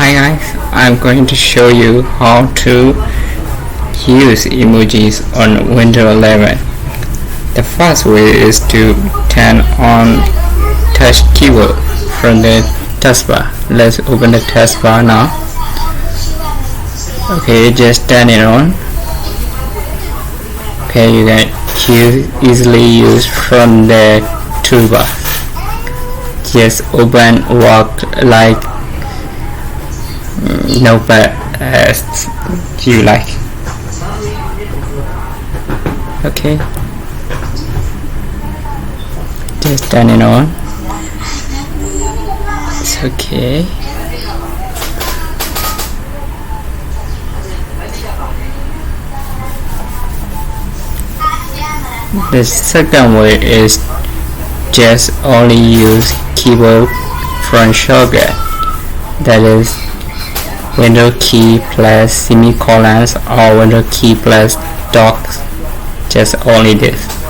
Hi guys, I'm going to show you how to use emojis on Windows 11. The first way is to turn on touch keyboard from the taskbar. Let's open the taskbar now. Okay, just turn it on. Okay, you can easily use from the toolbar. Just open work like notepad as you like. Okay, just turn it on. It's okay. The second way is just only use keyboard from shortcut, that is Windows key plus semicolons or Windows key plus dots, just only this.